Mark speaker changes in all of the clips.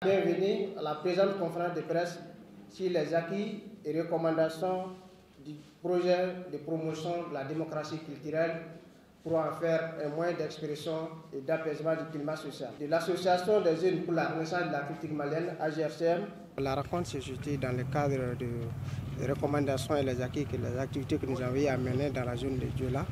Speaker 1: Bienvenue à la présente conférence de presse sur les acquis et recommandations du projet de promotion de la démocratie culturelle pour en faire un moyen d'expression et d'apaisement du climat social. De l'Association des jeunes pour la renaissance de la culture malienne, AGRCM. La rencontre s'est située dans le cadre des recommandations et les acquis et les activités que nous avons à mener dans la zone de Diola.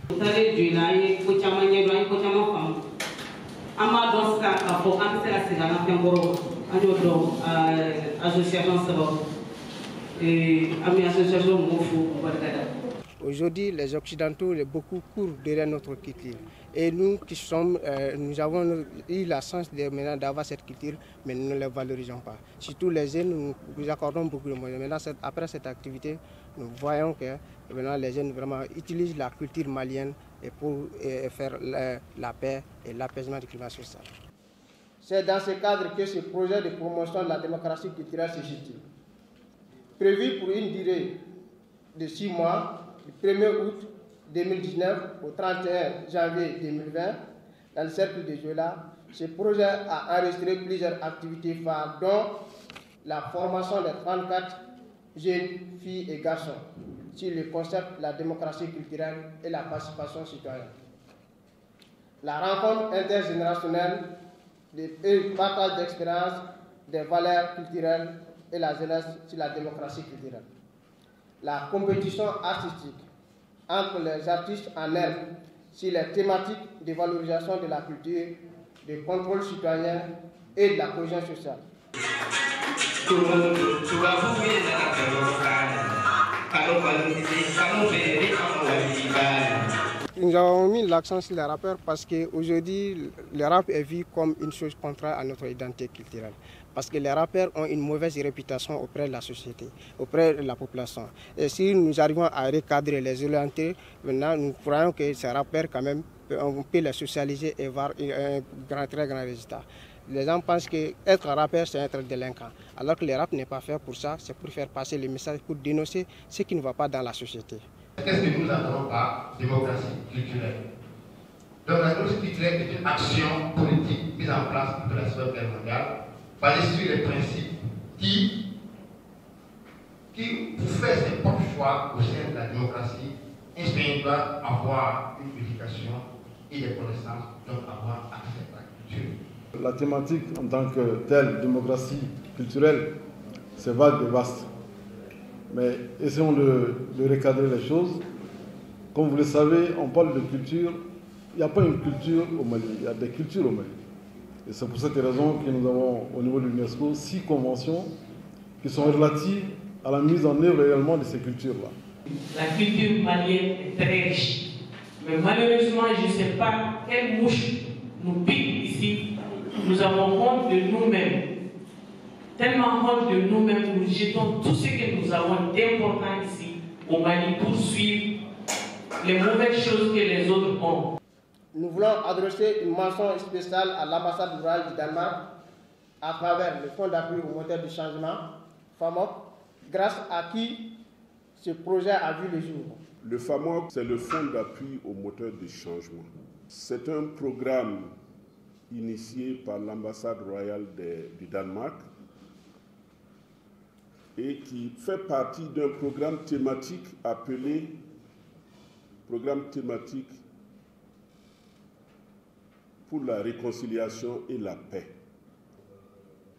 Speaker 1: Aujourd'hui, les Occidentaux, beaucoup courent derrière notre culture. Et nous qui sommes, nous avons eu la chance d'avoir cette culture, mais nous ne la valorisons pas. Surtout les jeunes, nous accordons beaucoup de moyens. Maintenant, après cette activité, nous voyons que maintenant, les jeunes vraiment utilisent la culture malienne pour faire la paix et l'apaisement du climat social. C'est dans ce cadre que ce projet de promotion de la démocratie culturelle se situe. Prévu pour une durée de 6 mois, du 1er août 2019 au 31 janvier 2020, dans le cercle de Diola, ce projet a enregistré plusieurs activités phares, dont la formation de 34 jeunes filles et garçons sur le concept de la démocratie culturelle et la participation citoyenne. La rencontre intergénérationnelle et le partage d'expériences, des valeurs culturelles et la jeunesse sur la démocratie culturelle. La compétition artistique entre les artistes en herbe sur les thématiques de valorisation de la culture, de contrôle citoyen et de la cohésion sociale. Nous avons mis l'accent sur les rappeurs parce qu'aujourd'hui, le rap est vu comme une chose contraire à notre identité culturelle. Parce que les rappeurs ont une mauvaise réputation auprès de la société, auprès de la population. Et si nous arrivons à recadrer les orienter, maintenant nous croyons que ces rappeurs, quand même, on peut les socialiser et voir un très grand résultat. Les gens pensent qu'être rappeur, c'est être délinquant. Alors que le rap n'est pas fait pour ça, c'est pour faire passer le message, pour dénoncer ce qui ne va pas dans la société.
Speaker 2: Qu'est-ce que nous appelons par démocratie culturelle? Donc la démocratie culturelle est une action politique mise en place de la Seconde Guerre mondiale, basée sur les principes qui pour faire ses propres choix au sein de la démocratie, un citoyen doit avoir une éducation et des connaissances, donc avoir accès à la culture.
Speaker 3: La thématique en tant que telle, démocratie culturelle, c'est vague et vaste. Mais essayons de recadrer les choses. Comme vous le savez, on parle de culture. Il n'y a pas une culture au Mali, il y a des cultures au Mali. Et c'est pour cette raison que nous avons au niveau de l'UNESCO 6 conventions qui sont relatives à la mise en œuvre également de ces cultures-là.
Speaker 4: La culture malienne est très riche. Mais malheureusement, je ne sais pas quelle mouche nous pique ici. Nous avons honte de nous-mêmes. Tellement honte de nous-mêmes, nous jetons tout ce que nous avons d'important ici au Mali pour suivre les mauvaises choses que les autres ont.
Speaker 1: Nous voulons adresser une mention spéciale à l'ambassade rurale du Danemark à travers le Fonds d'appui au moteur du changement, FAMOC, grâce à qui ce projet a vu le jour.
Speaker 5: Le FAMOC, c'est le Fonds d'appui au moteur du changement. C'est un programme initié par l'ambassade royale du Danemark et qui fait partie d'un programme thématique appelé Programme thématique pour la réconciliation et la paix.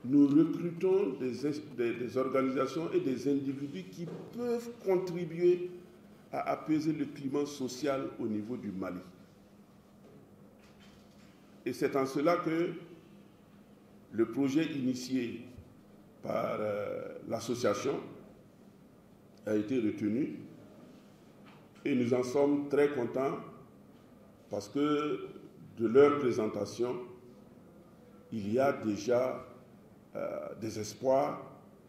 Speaker 5: Nous recrutons des organisations et des individus qui peuvent contribuer à apaiser le climat social au niveau du Mali. Et c'est en cela que le projet initié par l'association a été retenu et nous en sommes très contents parce que de leur présentation, il y a déjà des espoirs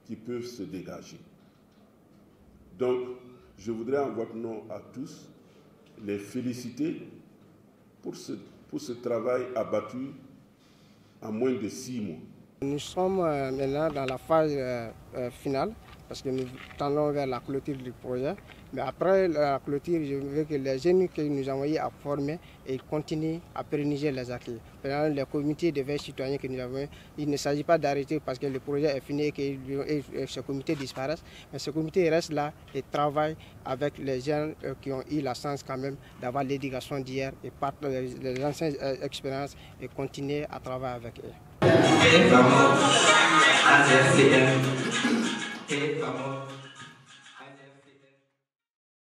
Speaker 5: qui peuvent se dégager. Donc, je voudrais en votre nom à tous les féliciter pour ce travail abattu en moins de 6 mois.
Speaker 1: Nous sommes maintenant dans la phase finale parce que nous tendons vers la clôture du projet. Mais après la clôture, je veux que les jeunes que nous avons eu à former et continuent à pérenniser les acquis. Par exemple, les comités de veille citoyens que nous avons, il ne s'agit pas d'arrêter parce que le projet est fini et que ce comité disparaisse, mais ce comité reste là et travaille avec les jeunes qui ont eu la chance quand même d'avoir l'éducation d'hier et les anciennes expériences et continuer à travailler avec eux.